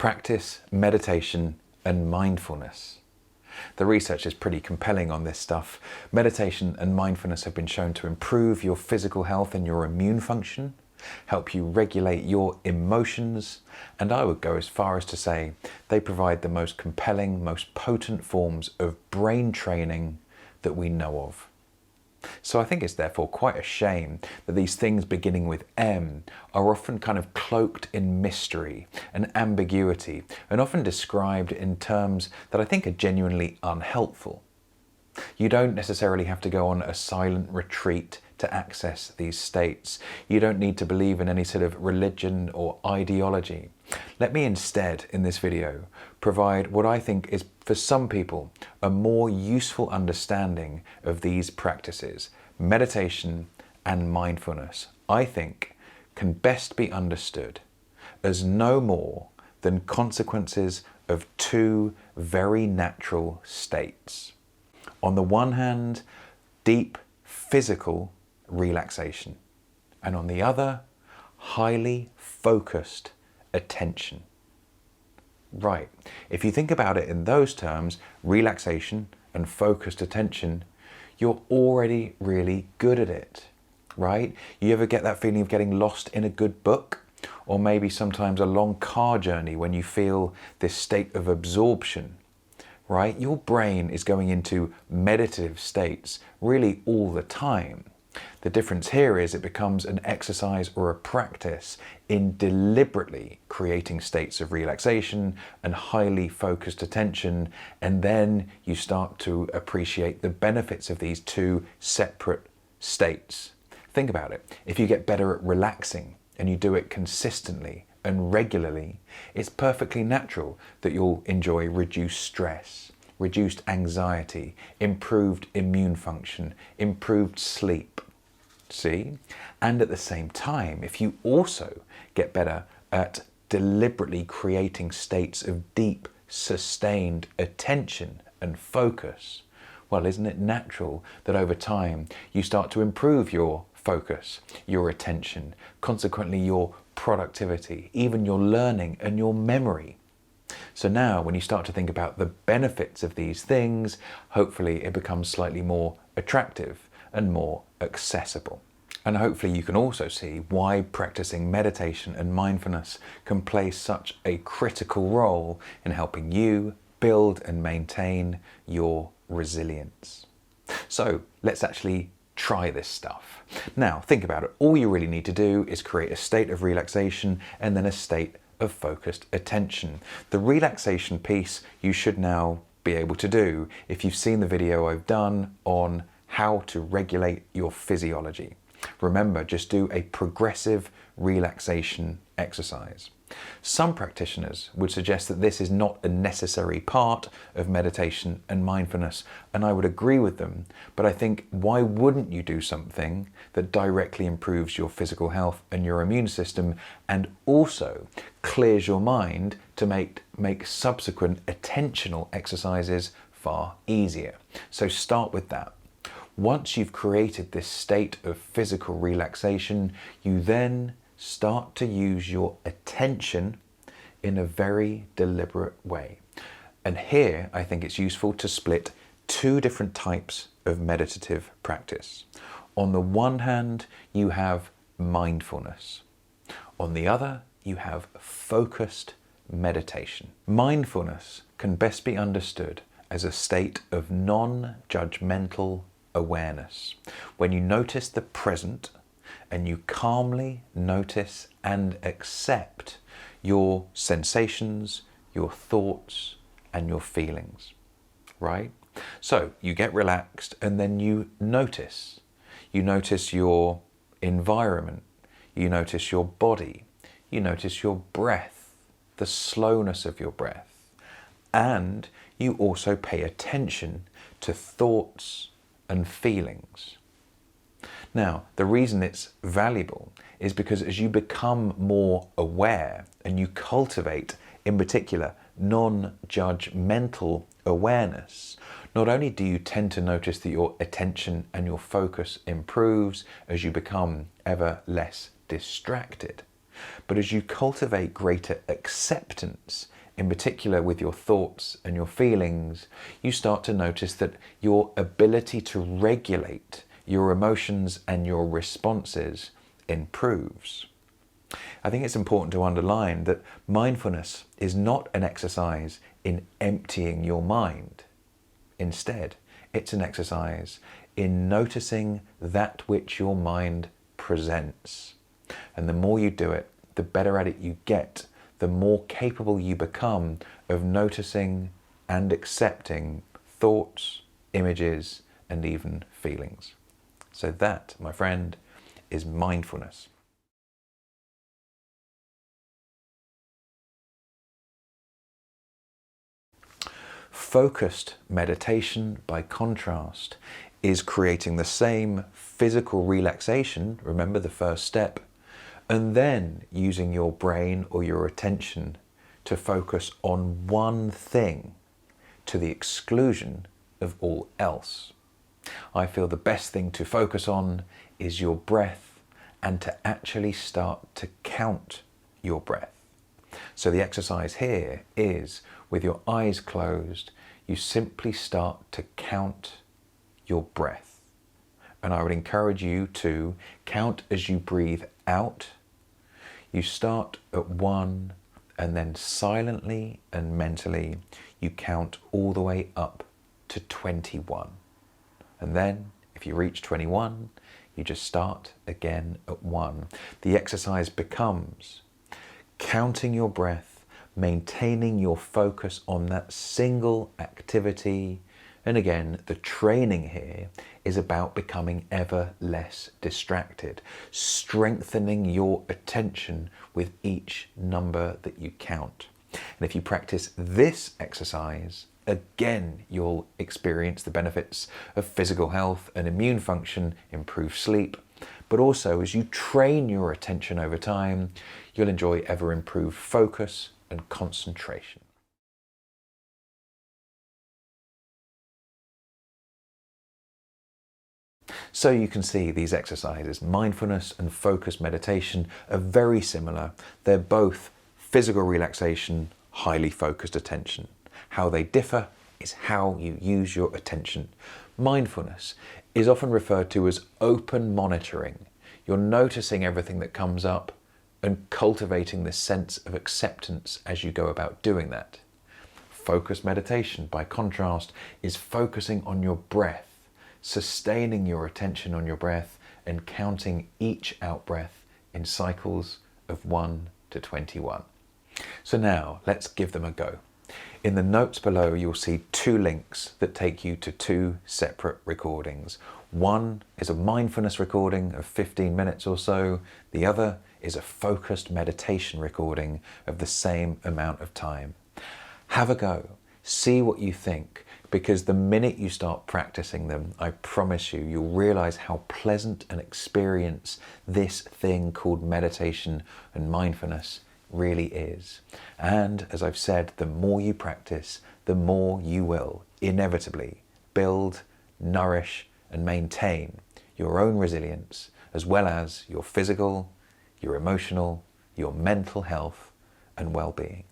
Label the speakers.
Speaker 1: practice meditation and mindfulness. The research is pretty compelling on this stuff. Meditation and mindfulness have been shown to improve your physical health and your immune function, help you regulate your emotions, and I would go as far as to say they provide the most compelling, most potent forms of brain training that we know of. So I think it's therefore quite a shame that these things beginning with M are often kind of cloaked in mystery and ambiguity and often described in terms that I think are genuinely unhelpful. You don't necessarily have to go on a silent retreat to access these states. You don't need to believe in any sort of religion or ideology. Let me instead, in this video, provide what I think is, for some people, a more useful understanding of these practices. Meditation and mindfulness, I think, can best be understood as no more than consequences of two very natural states. On the one hand, deep physical relaxation, and on the other, highly focused attention. Right, if you think about it in those terms, relaxation and focused attention, you're already really good at it, right? You ever get that feeling of getting lost in a good book? Or maybe sometimes a long car journey when you feel this state of absorption, right? Your brain is going into meditative states really all the time. The difference here is it becomes an exercise or a practice in deliberately creating states of relaxation and highly focused attention, and then you start to appreciate the benefits of these two separate states. Think about it. If you get better at relaxing and you do it consistently and regularly, it's perfectly natural that you'll enjoy reduced stress, reduced anxiety, improved immune function, improved sleep. See? And at the same time, if you also get better at deliberately creating states of deep, sustained attention and focus, well, isn't it natural that over time you start to improve your focus, your attention, consequently your productivity, even your learning and your memory? So now when you start to think about the benefits of these things, hopefully it becomes slightly more attractive and more accessible. And hopefully you can also see why practicing meditation and mindfulness can play such a critical role in helping you build and maintain your resilience. So let's actually try this stuff. Now think about it. All you really need to do is create a state of relaxation and then a state of focused attention. The relaxation piece you should now be able to do if you've seen the video I've done on how to regulate your physiology. Remember, just do a progressive relaxation exercise. Some practitioners would suggest that this is not a necessary part of meditation and mindfulness, and I would agree with them, but I think why wouldn't you do something that directly improves your physical health and your immune system and also clears your mind to make subsequent attentional exercises far easier? So start with that. Once you've created this state of physical relaxation, you then start to use your attention in a very deliberate way. And here I think it's useful to split two different types of meditative practice. On the one hand, you have mindfulness. On the other, you have focused meditation. Mindfulness can best be understood as a state of non-judgmental awareness, when you notice the present and you calmly notice and accept your sensations, your thoughts, and your feelings, right? So you get relaxed and then you notice. You notice your environment, you notice your body, you notice your breath, the slowness of your breath, and you also pay attention to thoughts and feelings. Now, the reason it's valuable is because as you become more aware and you cultivate, in particular, non-judgmental awareness, not only do you tend to notice that your attention and your focus improves as you become ever less distracted, But as you cultivate greater acceptance, in particular with your thoughts and your feelings, you start to notice that your ability to regulate your emotions and your responses improves. I think it's important to underline that mindfulness is not an exercise in emptying your mind. Instead, it's an exercise in noticing that which your mind presents. And the more you do it, the better at it you get, the more capable you become of noticing and accepting thoughts, images, and even feelings. So that, my friend, is mindfulness. Focused meditation, by contrast, is creating the same physical relaxation, remember the first step, and then using your brain or your attention to focus on one thing to the exclusion of all else. I feel the best thing to focus on is your breath and to actually start to count your breath. So the exercise here is, with your eyes closed, you simply start to count your breath. And I would encourage you to count as you breathe out. You start at 1 and then silently and mentally you count all the way up to 21. And then if you reach 21, you just start again at 1. The exercise becomes counting your breath, maintaining your focus on that single activity. And again, the training here is about becoming ever less distracted, strengthening your attention with each number that you count. And if you practice this exercise, again, you'll experience the benefits of physical health and immune function, improved sleep. But also, as you train your attention over time, you'll enjoy ever improved focus and concentration. So you can see these exercises, mindfulness and focused meditation, are very similar. They're both physical relaxation, highly focused attention. How they differ is how you use your attention. Mindfulness is often referred to as open monitoring. You're noticing everything that comes up and cultivating this sense of acceptance as you go about doing that. Focused meditation, by contrast, is focusing on your breath, sustaining your attention on your breath and counting each out-breath in cycles of 1 to 21. So now let's give them a go. In the notes below, you'll see 2 links that take you to 2 separate recordings. One is a mindfulness recording of 15 minutes or so. The other is a focused meditation recording of the same amount of time. Have a go. See what you think, because the minute you start practicing them, I promise you, you'll realize how pleasant an experience this thing called meditation and mindfulness really is. And as I've said, the more you practice, the more you will inevitably build, nourish, and maintain your own resilience, as well as your physical, your emotional, your mental health and well-being.